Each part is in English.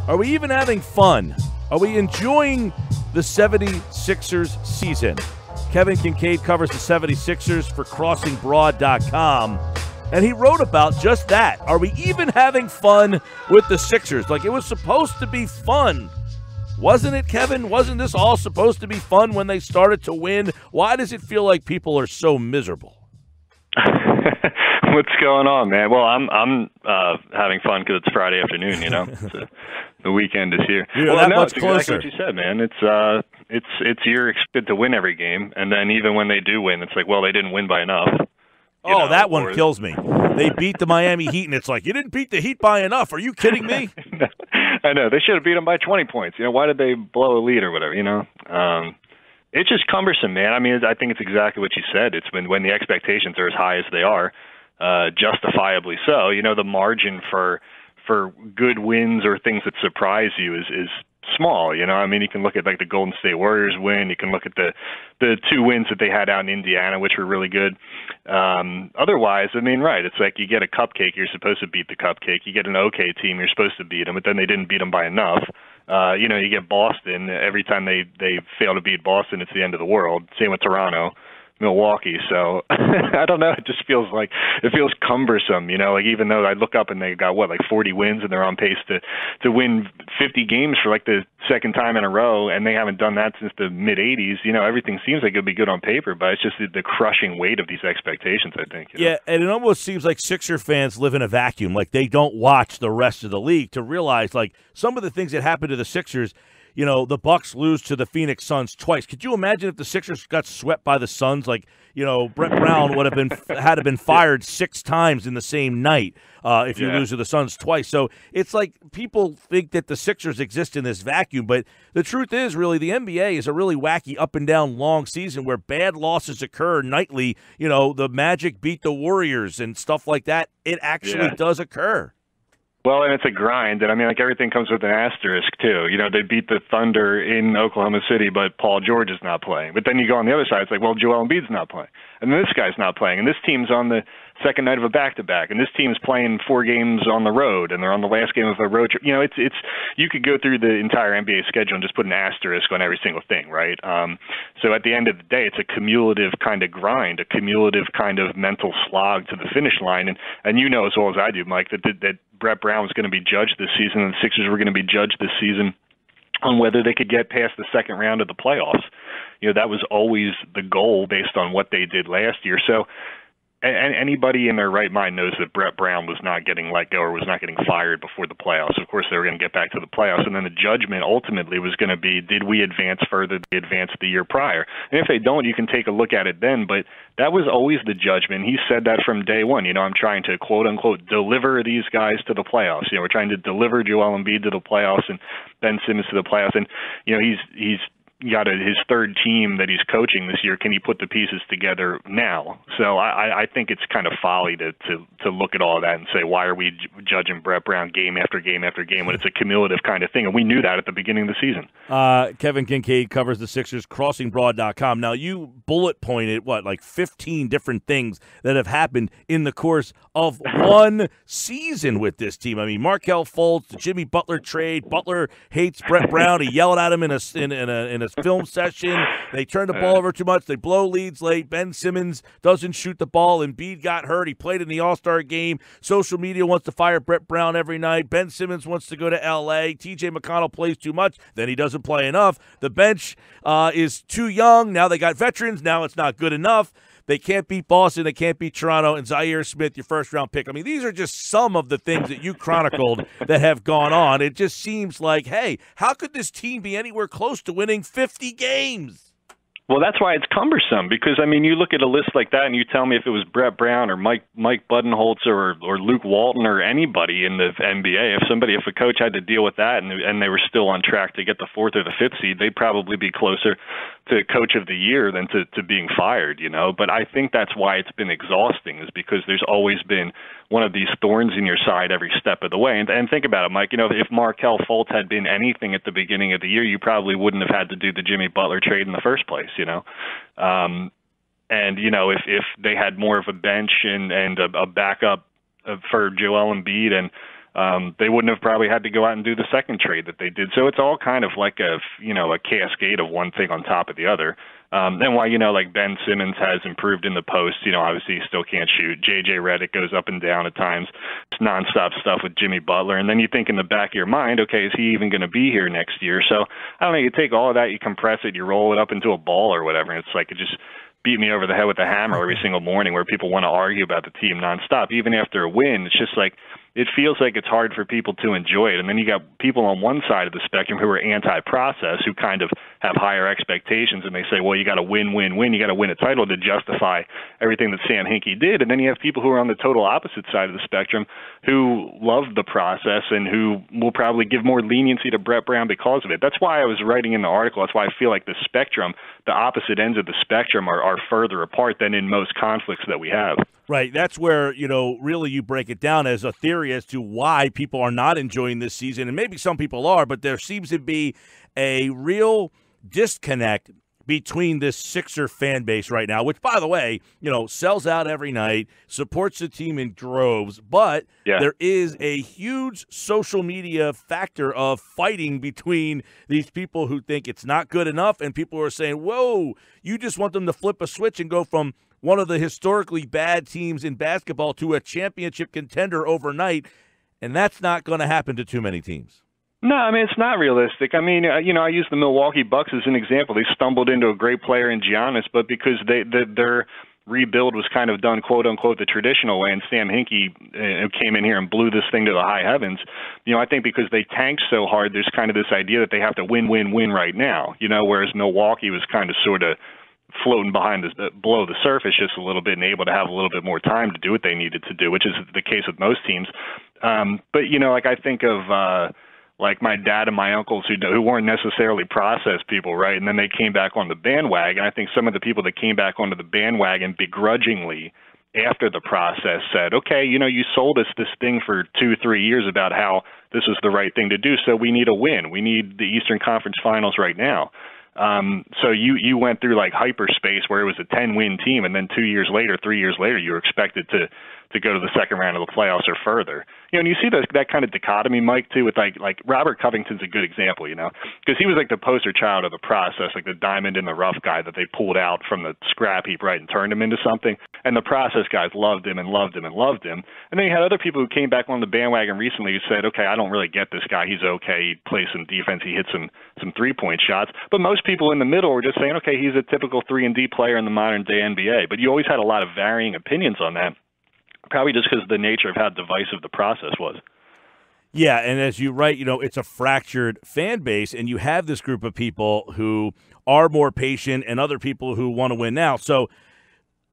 Are we even having fun? Are we enjoying the 76ers season? Kevin Kinkead covers the 76ers for CrossingBroad.com, and he wrote about just that. Are we even having fun with the Sixers? Like, it was supposed to be fun. Wasn't it, Kevin? Wasn't this all supposed to be fun when they started to win? Why does it feel like people are so miserable? What's going on, man? Well, I'm having fun because it's Friday afternoon. The weekend is here. Well, that much closer. Exactly what you said, man. It's you're expected to win every game, and then even when they do win, it's like, well, they didn't win by enough. That one kills me. They beat the Miami Heat, and it's like, you didn't beat the Heat by enough. Are you kidding me? I know. They should have beat them by 20 points. Why did they blow a lead or whatever, It's just cumbersome, man. I mean, I think it's exactly what you said. It's when the expectations are as high as they are, justifiably so. The margin for good wins or things that surprise you is small. I mean, you can look at like the Golden State Warriors win. You can look at the 2 wins that they had out in Indiana, which were really good. Otherwise, I mean, right, it's like you get a cupcake, you're supposed to beat the cupcake. You get an okay team, you're supposed to beat them, but then they didn't beat them by enough. You get Boston. Every time they fail to beat Boston, it's the end of the world. Same with Toronto, Milwaukee. So I don't know. It just feels cumbersome. Like even though I look up and they got 40 wins and they're on pace to win 50 games for like the second time in a row, and they haven't done that since the mid '80s. Everything seems like it'll be good on paper, but it's just the crushing weight of these expectations, I think. Yeah, and it almost seems like Sixer fans live in a vacuum. Like they don't watch the rest of the league to realize like some of the things that happened to the Sixers. The Bucks lose to the Phoenix Suns twice. Could you imagine if the Sixers got swept by the Suns? Like, Brett Brown would have had to been fired 6 times in the same night if you lose to the Suns twice. So it's like people think that the Sixers exist in this vacuum, but the truth is really the NBA is a really wacky up and down long season where bad losses occur nightly. The Magic beat the Warriors and stuff like that. It actually does occur. Well, and it's a grind, and I mean, like everything comes with an asterisk too. They beat the Thunder in Oklahoma City, but Paul George is not playing. But then you go on the other side, it's like, well, Joel Embiid's not playing, and then this guy's not playing, and this team's on the second night of a back-to-back, and this team's playing 4 games on the road, and they're on the last game of a road trip. It's you could go through the entire NBA schedule and just put an asterisk on every single thing, right? So at the end of the day, it's a cumulative kind of grind, a cumulative kind of mental slog to the finish line, and you know as well as I do, Mike, that Brett Brown was going to be judged this season, and the Sixers were going to be judged this season on whether they could get past the second round of the playoffs. That was always the goal based on what they did last year. So anybody in their right mind knows that Brett Brown was not getting let go or was not getting fired before the playoffs. Of course, they were going to get back to the playoffs, and then the judgment ultimately was going to be, did we advance further than we advanced the year prior? And if they don't, you can take a look at it then, but that was always the judgment. He said that from day one. I'm trying to, quote-unquote, deliver these guys to the playoffs. We're trying to deliver Joel Embiid to the playoffs and Ben Simmons to the playoffs, and he's got his third team that he's coaching this year. Can he put the pieces together now? So I think it's kind of folly to look at all of that and say, why are we judging Brett Brown game after game after game when it's a cumulative kind of thing? And we knew that at the beginning of the season. Kevin Kinkead covers the Sixers, CrossingBroad.com. Now, you bullet pointed, 15 different things that have happened in the course of one season with this team. I mean, Markelle Fultz, the Jimmy Butler trade. Butler hates Brett Brown. He yelled at him in a film session. They turn the ball over too much. They blow leads late. Ben Simmons doesn't shoot the ball. Embiid got hurt. He played in the All-Star game. Social media wants to fire Brett Brown every night. Ben Simmons wants to go to L.A. T.J. McConnell plays too much. Then he doesn't play enough. The bench is too young. Now they got veterans. Now it's not good enough. They can't beat Boston. They can't beat Toronto. And Zaire Smith, your first-round pick. I mean, these are just some of the things that you chronicled that have gone on. It just seems like, hey, how could this team be anywhere close to winning 50 games? Well, that's why it's cumbersome, because, I mean, you look at a list like that and you tell me if it was Brett Brown or Mike Budenholzer or Luke Walton or anybody in the NBA, if a coach had to deal with that and they were still on track to get the 4th or the 5th seed, they'd probably be closer to coach of the year than to being fired, But I think that's why it's been exhausting, is because there's always been one of these thorns in your side every step of the way. And think about it, Mike, if Markelle Fultz had been anything at the beginning of the year, you probably wouldn't have had to do the Jimmy Butler trade in the first place, And, if they had more of a bench and a backup for Joel Embiid and they wouldn't have probably had to go out and do the second trade that they did. So it's all kind of like a cascade of one thing on top of the other. And why, like Ben Simmons has improved in the post, obviously he still can't shoot. J.J. Redick goes up and down at times. It's nonstop stuff with Jimmy Butler. And then you think in the back of your mind, okay, is he even going to be here next year? So I don't know, you take all of that, you compress it, you roll it up into a ball or whatever, and it's like it just beat me over the head with a hammer every single morning where people want to argue about the team nonstop. Even after a win, it's just like it feels like it's hard for people to enjoy it. And then you got people on one side of the spectrum who are anti-process, who kind of have higher expectations, and they say, well, you got to win. You got to win a title to justify everything that Sam Hinkie did. And then you have people who are on the total opposite side of the spectrum who love the process and who will probably give more leniency to Brett Brown because of it. That's why I was writing in the article. That's why I feel like the spectrum, the opposite ends of the spectrum are further apart than in most conflicts that we have. Right. That's where, really you break it down as a theory as to why people are not enjoying this season. And maybe some people are, but there seems to be a real disconnect between this Sixer fan base right now, which, by the way, sells out every night, supports the team in droves. But there is a huge social media factor of fighting between these people who think it's not good enough and people who are saying, whoa, you just want them to flip a switch and go from one of the historically bad teams in basketball to a championship contender overnight, and that's not going to happen to too many teams. No, I mean, it's not realistic. I mean, I use the Milwaukee Bucks as an example. They stumbled into a great player in Giannis, but because their rebuild was kind of done, quote unquote, the traditional way, and Sam Hinkie came in here and blew this thing to the high heavens. I think because they tanked so hard, there's kind of this idea that they have to win right now. Whereas Milwaukee was kind of sort of floating below the surface just a little bit and able to have a little bit more time to do what they needed to do, which is the case with most teams. But I think of like my dad and my uncles who weren't necessarily process people, right? And then they came back on the bandwagon. I think some of the people that came back onto the bandwagon begrudgingly after the process said, okay, you sold us this thing for 2-3 years about how this was the right thing to do, so we need a win. We need the Eastern Conference Finals right now. So you went through like hyperspace where it was a 10-win team, and then 3 years later, you were expected to go to the second round of the playoffs or further. And you see that kind of dichotomy, Mike, too, with like Robert Covington's a good example, because he was like the poster child of the process, like the diamond in the rough guy that they pulled out from the scrap heap, right, and turned him into something. And the process guys loved him and loved him and loved him. And then you had other people who came back on the bandwagon recently who said, okay, I don't really get this guy. He's okay. He plays some defense. He hits some three-point shots. But most people in the middle were just saying, okay, he's a typical 3-and-D player in the modern-day NBA. But you always had a lot of varying opinions on that, probably just because of the nature of how divisive the process was. Yeah, and as you write, it's a fractured fan base, and you have this group of people who are more patient and other people who want to win now. So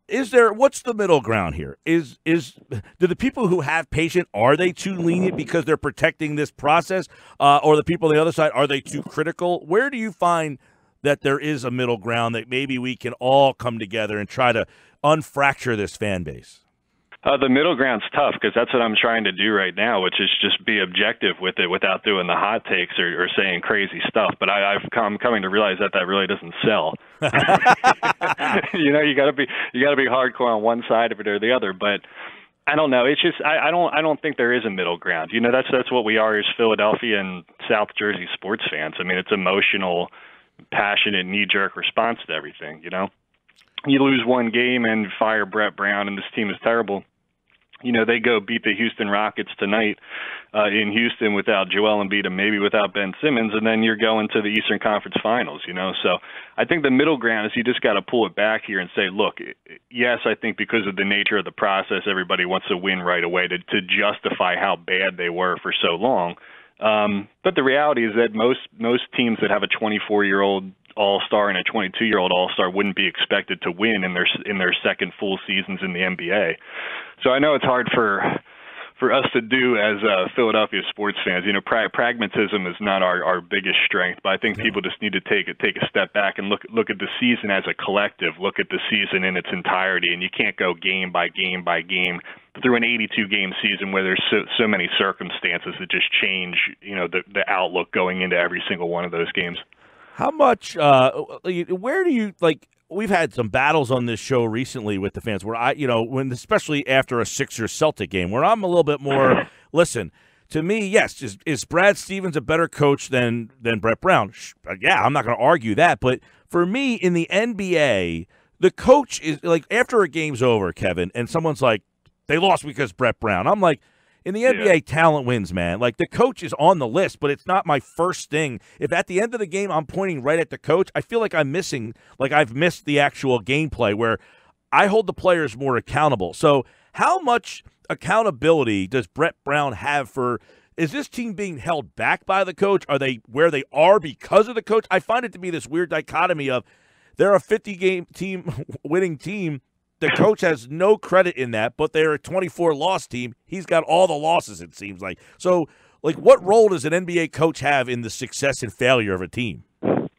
what's the middle ground here? Do the people who have patience, are they too lenient because they're protecting this process? Or the people on the other side, are they too critical? Where do you find that there is a middle ground that maybe we can all come together and try to unfracture this fan base? The middle ground's tough because that's what I'm trying to do right now, which is just be objective with it without doing the hot takes or saying crazy stuff. But I'm coming to realize that really doesn't sell. You got to be hardcore on one side of it or the other. But I don't know. It's just I don't think there is a middle ground. That's what we are as Philadelphia and South Jersey sports fans. I mean, it's emotional, passionate, knee-jerk response to everything. You lose one game and fire Brett Brown, and this team is terrible. They go beat the Houston Rockets tonight in Houston without Joel Embiid and maybe without Ben Simmons, and then you're going to the Eastern Conference Finals, So I think the middle ground is you just got to pull it back here and say, look, yes, I think because of the nature of the process, everybody wants to win right away to justify how bad they were for so long. But the reality is that most teams that have a 24-year-old all-star and a 22-year-old all-star wouldn't be expected to win in their second full seasons in the NBA. So I know it's hard for us to do as Philadelphia sports fans. Pragmatism is not our biggest strength, but I think people just need to take a step back and look at the season as a collective, look at the season in its entirety, and you can't go game by game by game through an 82-game season where there's so many circumstances that just change, the outlook going into every single one of those games. How much, where do you, we've had some battles on this show recently with the fans where especially after a Sixers-Celtic game, where I'm a little bit more, listen, to me, yes, is Brad Stevens a better coach than Brett Brown? Yeah, I'm not going to argue that. But for me, in the NBA, the coach is like, after a game's over, Kevin, and someone's like, they lost because Brett Brown. I'm like, in the NBA, talent wins, man. Like, the coach is on the list, but it's not my first thing. If at the end of the game I'm pointing right at the coach, I feel like I've missed the actual gameplay where I hold the players more accountable. So how much accountability does Brett Brown have for – is this team being held back by the coach? Are they where they are because of the coach? I find it to be this weird dichotomy of they're a 50-game winning team. The coach has no credit in that, but they're a 24-loss team. He's got all the losses, it seems like. So, like, what role does an NBA coach have in the success and failure of a team?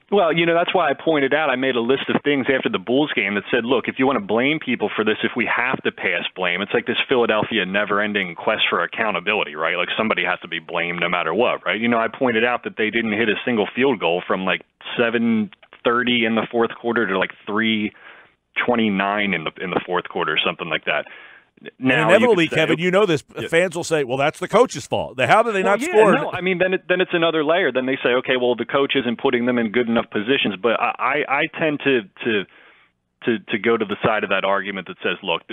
Well, that's why I pointed out, I made a list of things after the Bulls game that said, look, if you want to blame people for this, if we have to pass blame, it's like this Philadelphia never-ending quest for accountability, right? Like, somebody has to be blamed no matter what, right? I pointed out that they didn't hit a single field goal from, like, 7:30 in the fourth quarter to, like, 3:29 in the fourth quarter or something like that. Now, and inevitably, Kevin, this. Yeah. Fans will say, well, that's the coach's fault. How do they not score? No, I mean, then it's another layer. Then they say, okay, well, the coach isn't putting them in good enough positions. But I tend to go to the side of that argument that says, look,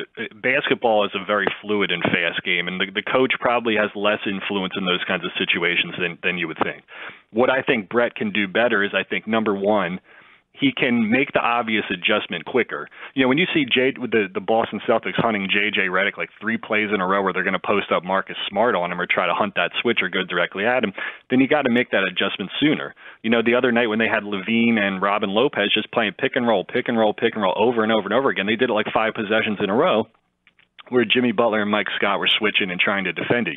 basketball is a very fluid and fast game, and the coach probably has less influence in those kinds of situations than you would think. What I think Brett can do better is, I think, number one, he can make the obvious adjustment quicker. When you see with the Boston Celtics hunting J.J. Redick like 3 plays in a row where they're going to post up Marcus Smart on him or try to hunt that switch or go directly at him, then you got to make that adjustment sooner. The other night when they had Levine and Robin Lopez just playing pick and roll over and over and over again, they did it like 5 possessions in a row, where Jimmy Butler and Mike Scott were switching and trying to defend it.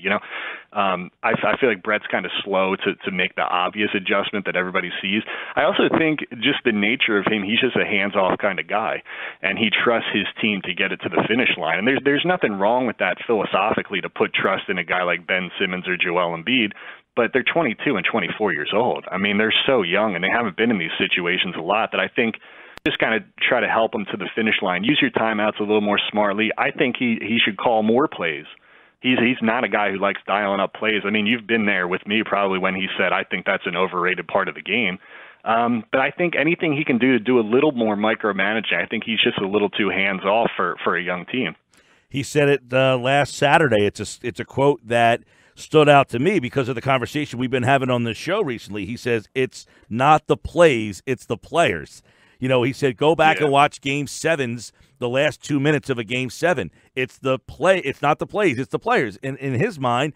I feel like Brett's kind of slow to make the obvious adjustment that everybody sees. I also think just the nature of him, he's just a hands-off kind of guy, and he trusts his team to get it to the finish line. And there's nothing wrong with that philosophically, to put trust in a guy like Ben Simmons or Joel Embiid, but they're 22 and 24 years old. I mean, they're so young, and they haven't been in these situations a lot, that I think just kind of try to help him to the finish line. Use your timeouts a little more smartly. I think he should call more plays. He's not a guy who likes dialing up plays. I mean, you've been there with me probably when he said, I think that's an overrated part of the game. But I think anything he can do to do a little more micromanaging, I think he's just a little too hands-off for a young team. He said it last Saturday. It's a quote that stood out to me because of the conversation we've been having on this show recently. He says, it's not the plays, it's the players. He said, go back and watch Game 7s, the last 2 minutes of a Game 7. It's the play. It's not the plays. It's the players. And in his mind,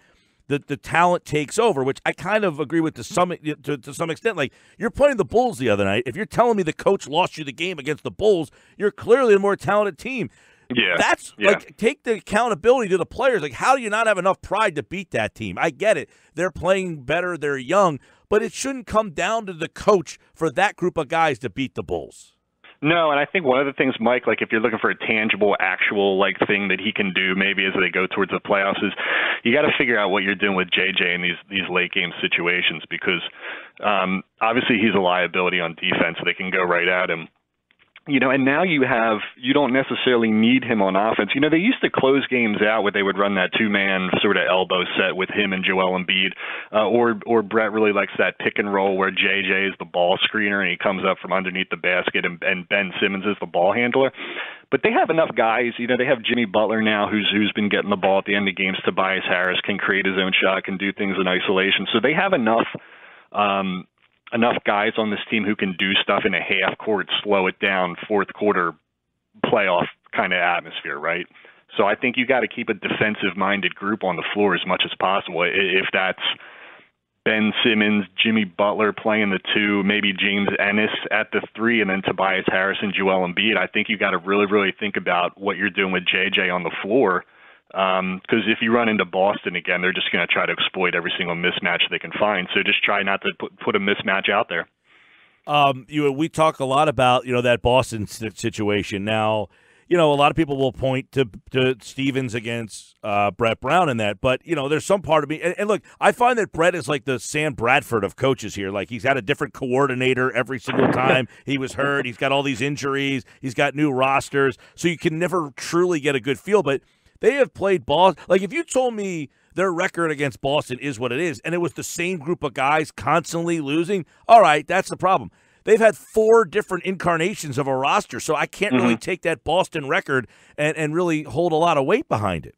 the talent takes over, which I kind of agree with to some extent. Like, you're playing the Bulls the other night. If you're telling me the coach lost you the game against the Bulls, you're clearly a more talented team. Yeah. Like, take the accountability to the players. Like, how do you not have enough pride to beat that team? I get it. They're playing better. They're young. But it shouldn't come down to the coach for that group of guys to beat the Bulls. No, and I think one of the things, Mike, like if you're looking for a tangible, actual like thing that he can do maybe as they go towards the playoffs, is you got to figure out what you're doing with JJ in these late game situations, because obviously he's a liability on defense. They can go right at him. And now you don't necessarily need him on offense. They used to close games out where they would run that 2-man sort of elbow set with him and Joel Embiid, or Brett really likes that pick and roll where JJ is the ball screener and he comes up from underneath the basket and Ben Simmons is the ball handler. But they have enough guys. They have Jimmy Butler now who's been getting the ball at the end of games. Tobias Harris can create his own shot, can do things in isolation. So they have enough guys on this team who can do stuff in a half court, slow it down, fourth quarter playoff kind of atmosphere, right? So I think you got to keep a defensive-minded group on the floor as much as possible. If that's Ben Simmons, Jimmy Butler playing the 2, maybe James Ennis at the 3, and then Tobias Harris and Joel Embiid, I think you got to really, really think about what you're doing with JJ on the floor. Because if you run into Boston again, they're just going to try to exploit every single mismatch they can find. So just try not to put a mismatch out there. We talk a lot about that Boston situation. Now, a lot of people will point to Stevens against Brett Brown in that, but there's some part of me. And look, I find that Brett is like the Sam Bradford of coaches here. Like, he's had a different coordinator every single time he was hurt. He's got all these injuries. He's got new rosters, so you can never truly get a good feel. But they have played ball. Like, if you told me their record against Boston is what it is, and it was the same group of guys constantly losing, all right, that's the problem. They've had 4 different incarnations of a roster, so I can't really take that Boston record and really hold a lot of weight behind it.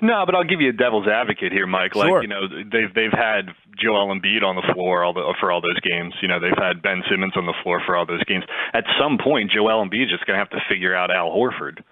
No, but I'll give you a devil's advocate here, Mike. Sure. Like, you know, they've had Joel Embiid on the floor for all those games. You know, they've had Ben Simmons on the floor for all those games. At some point, Joel Embiid is just going to have to figure out Al Horford.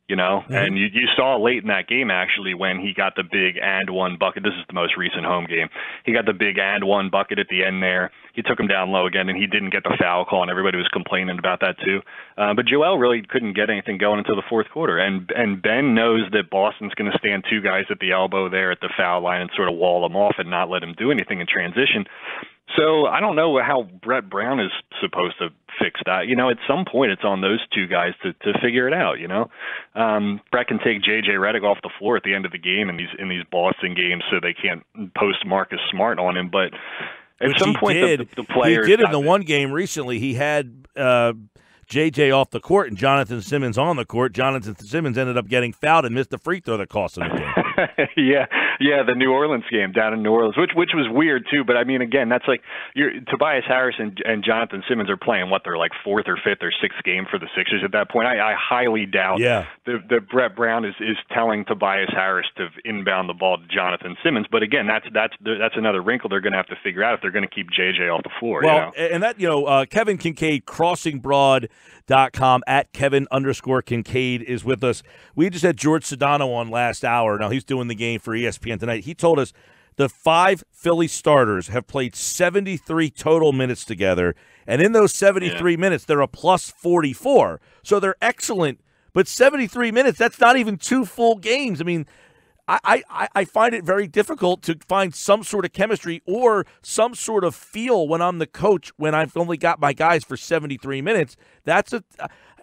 You know, and you saw late in that game, actually, when he got the big and one bucket. This is the most recent home game. He got the big and one bucket at the end there. He took him down low again, and he didn't get the foul call, and everybody was complaining about that too. But Joel really couldn't get anything going until the fourth quarter. And Ben knows that Boston's going to stand 2 guys at the elbow there at the foul line and sort of wall them off and not let him do anything in transition. So I don't know how Brett Brown is supposed to fix that. You know, at some point it's on those 2 guys to figure it out, you know. Brett can take J.J. Redick off the floor at the end of the game in these Boston games so they can't post Marcus Smart on him. But at some point the players... He did in the one game recently. He had J.J. off the court and Jonathan Simmons on the court. Jonathan Simmons ended up getting fouled and missed the free throw that cost him the game. Yeah, the New Orleans game down in New Orleans, which was weird too. But I mean, again, that's like Tobias Harris and Jonathan Simmons are playing what they're like 4th or 5th or 6th game for the Sixers at that point. I highly doubt that Brett Brown is telling Tobias Harris to inbound the ball to Jonathan Simmons. But again, that's another wrinkle they're going to have to figure out if they're going to keep JJ off the floor. Well, you know? And that Kevin Kinkead, crossingbroad.com at Kevin_Kinkead is with us. We just had George Sedano on last hour. Now he's doing the game for ESPN tonight. He told us the 5 Philly starters have played 73 total minutes together, and in those 73 minutes, they're a plus 44. So they're excellent, but 73 minutes, that's not even 2 full games. I mean, I find it very difficult to find some sort of chemistry or some sort of feel when I'm the coach when I've only got my guys for 73 minutes.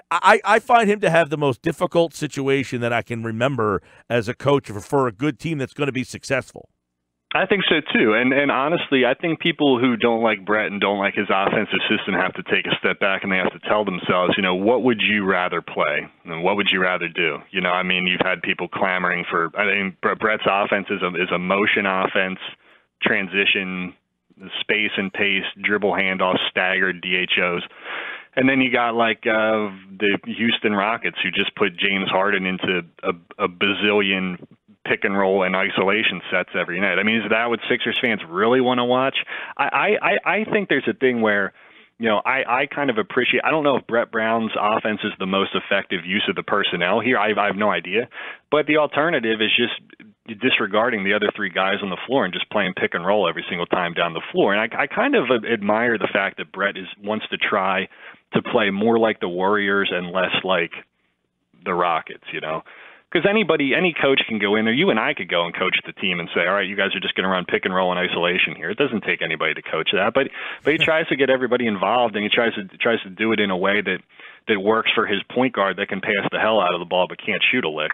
I find him to have the most difficult situation that I can remember as a coach for a good team that's going to be successful. I think so too, and honestly, I think people who don't like Brett and don't like his offensive system have to take a step back and they have to tell themselves, you know, what would you rather play and what would you rather do? You know, I mean, you've had people clamoring for. I think Brett's offense is a motion offense, transition, space and pace, dribble handoffs, staggered DHOs. And then you got like the Houston Rockets who just put James Harden into a bazillion pick and roll and isolation sets every night. I mean, is that what Sixers fans really want to watch? I think there's a thing where, you know, I kind of appreciate. I don't know if Brett Brown's offense is the most effective use of the personnel here. I have no idea. But the alternative is just disregarding the other 3 guys on the floor and just playing pick and roll every single time down the floor. And I kind of admire the fact that Brett wants to try to play more like the Warriors and less like the Rockets, you know. Because any coach can go in there. You and I could go and coach the team and say, all right, you guys are just going to run pick and roll and isolation here. It doesn't take anybody to coach that. But he tries to get everybody involved, and he tries to do it in a way that works for his point guard that can pass the hell out of the ball but can't shoot a lick.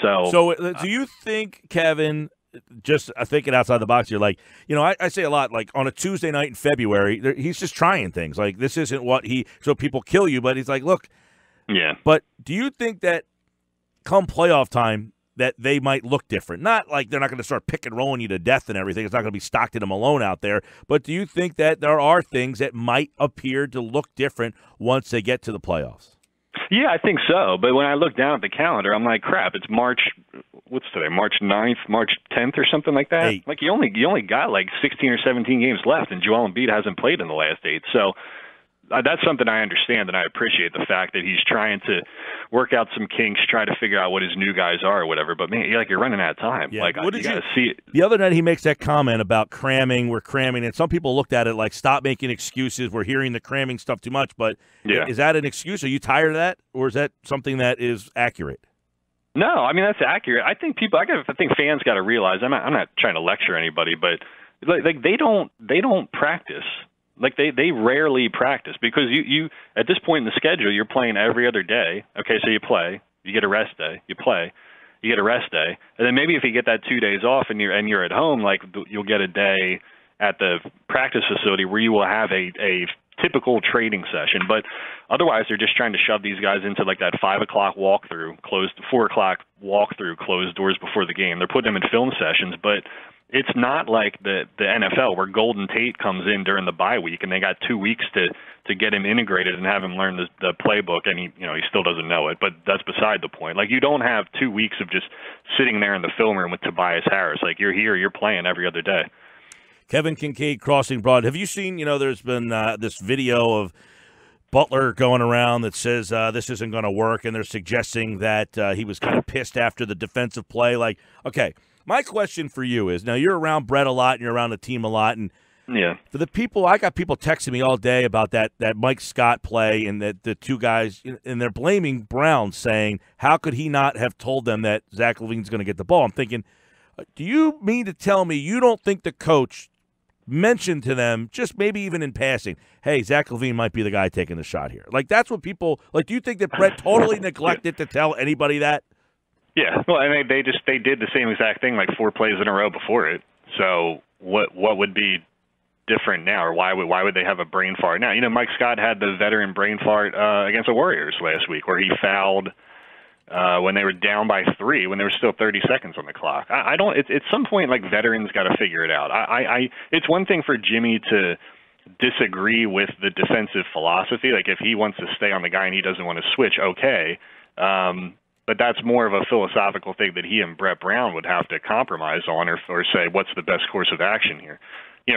So do you think, Kevin, just thinking outside the box here, like, you know, I say a lot, like on a Tuesday night in February, he's just trying things. Like, this isn't so people kill you, but he's like, look. Yeah. But do you think that come playoff time that they might look different? Not like they're not going to start pick and rolling you to death and everything. It's not going to be Stockton and Malone out there. But do you think that there are things that might appear to look different once they get to the playoffs? Yeah, I think so. But when I look down at the calendar, I'm like, crap, it's March, what's today, March 9th, March 10th or something like that? 8. Like, you only got like 16 or 17 games left, and Joel Embiid hasn't played in the last 8. So that's something I understand, and I appreciate the fact that he's trying to work out some kinks, try to figure out what his new guys are or whatever. But, man, you're running out of time. Yeah. Like, you got to see it. The other night he makes that comment about cramming. We're cramming. And some people looked at it like, stop making excuses. We're hearing the cramming stuff too much. But is that an excuse? Are you tired of that? Or is that something that is accurate? No, I mean, that's accurate. I think fans got to realize, I'm not trying to lecture anybody, but like they don't practice. Like they rarely practice because you at this point in the schedule you're playing every other day. Okay, so you play, you get a rest day, you play, you get a rest day, and then maybe if you get that 2 days off and you're at home, like you'll get a day at the practice facility where you will have a typical trading session. But otherwise, they're just trying to shove these guys into like that 5 o'clock walkthrough, 4 o'clock walkthrough, closed doors before the game. They're putting them in film sessions, but it's not like the NFL where Golden Tate comes in during the bye week and they got 2 weeks to get him integrated and have him learn the playbook, and he still doesn't know it, but that's beside the point. Like, you don't have 2 weeks of just sitting there in the film room with Tobias Harris. Like, you're here, you're playing every other day. Kevin Kinkead, Crossing Broad. Have you seen, there's been this video of Butler going around that says this isn't going to work, and they're suggesting that he was kind of pissed after the defensive play. Like, okay, my question for you is, now you're around Brett a lot and you're around the team a lot, and yeah, for the people, I got people texting me all day about that Mike Scott play and that the two guys, and they're blaming Brown, saying, how could he not have told them that Zach LaVine's going to get the ball? I'm thinking, do you mean to tell me you don't think the coach mentioned to them, just maybe even in passing, hey, Zach LaVine might be the guy taking the shot here? Like, that's what people, like, do you think that Brett totally neglected to tell anybody that? Yeah, well, and they did the same exact thing like 4 plays in a row before it. So what would be different now, or why would they have a brain fart now? Mike Scott had the veteran brain fart against the Warriors last week, where he fouled when they were down by 3, when there was still 30 seconds on the clock. I don't. At some point, like, veterans got to figure it out. It's one thing for Jimmy to disagree with the defensive philosophy. Like, if he wants to stay on the guy and he doesn't want to switch, okay. But that's more of a philosophical thing that he and Brett Brown would have to compromise on, or say, what's the best course of action here?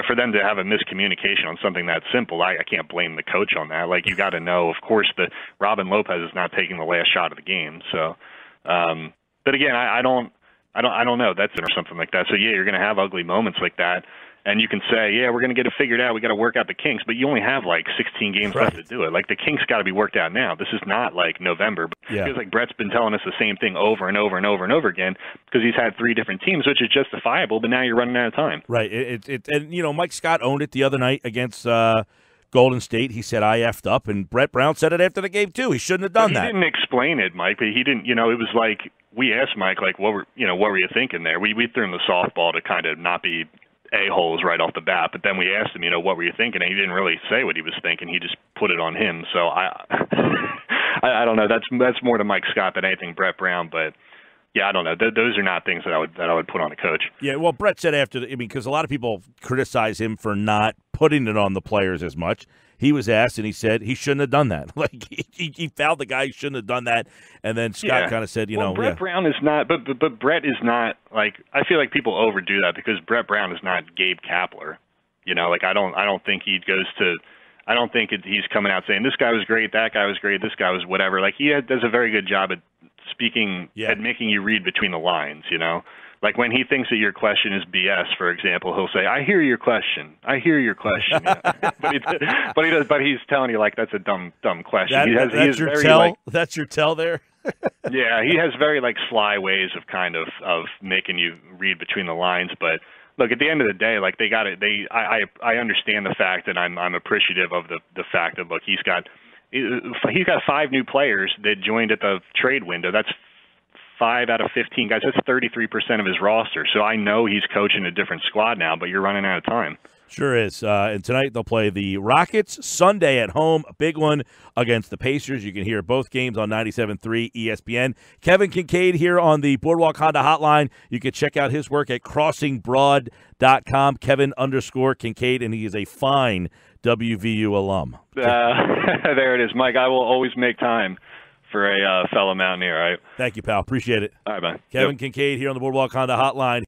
For them to have a miscommunication on something that simple, I can't blame the coach on that. Like, you got to know, of course, that Robin Lopez is not taking the last shot of the game. So, but again, I don't know. That's or something like that. So yeah, you're going to have ugly moments like that, and you can say, yeah, we're going to get it figured out. We got to work out the kinks, but you only have like 16 games left to do it. Like, the kinks got to be worked out now. This is not like November. Yeah. Because like Brett's been telling us the same thing over and over and over and over again, because he's had 3 different teams, which is justifiable. But now you're running out of time. Right. And Mike Scott owned it the other night against Golden State. He said, I effed up, and Brett Brown said it after the game too. He shouldn't have done that. He didn't explain it, Mike. But he didn't. It was like, we asked Mike, like, what were you thinking there? We threw him the softball to kind of not be a-holes right off the bat, but then we asked him, what were you thinking? And he didn't really say what he was thinking. He just put it on him. So I don't know. That's more to Mike Scott than anything Brett Brown. But yeah, I don't know. Those are not things that I would put on a coach. Yeah, well, Brett said after because a lot of people criticize him for not putting it on the players as much. He was asked, and he said he shouldn't have done that. Like, he fouled the guy who shouldn't have done that. And then Scott kind of said, Brett Brown is not, but Brett is not, like, I feel like people overdo that because Brett Brown is not Gabe Kapler. Like, I don't think he goes to, I don't think he's coming out saying this guy was great, that guy was great, this guy was whatever. Like, he does a very good job at speaking, at making you read between the lines. Like, when he thinks that your question is BS, for example, he'll say, I hear your question. I hear your question. But he's telling you, like, that's a dumb question. That's your tell there? Yeah, he has very, like, sly ways of kind of making you read between the lines. But look, at the end of the day, like, I understand the fact, and I'm appreciative of the fact that, look, he's got 5 new players that joined at the trade window. That's 5 out of 15 guys. That's 33% of his roster. So I know he's coaching a different squad now, but you're running out of time. Sure is. And tonight they'll play the Rockets. Sunday at home, a big one against the Pacers. You can hear both games on 97.3 ESPN. Kevin Kinkead here on the Boardwalk Honda Hotline. You can check out his work at crossingbroad.com, Kevin_Kinkead, and he is a fine WVU alum. There it is, Mike. I will always make time for a fellow Mountaineer, all right? Thank you, pal. Appreciate it. All right, man. Kevin Kinkead here on the Boardwalk Honda Hotline.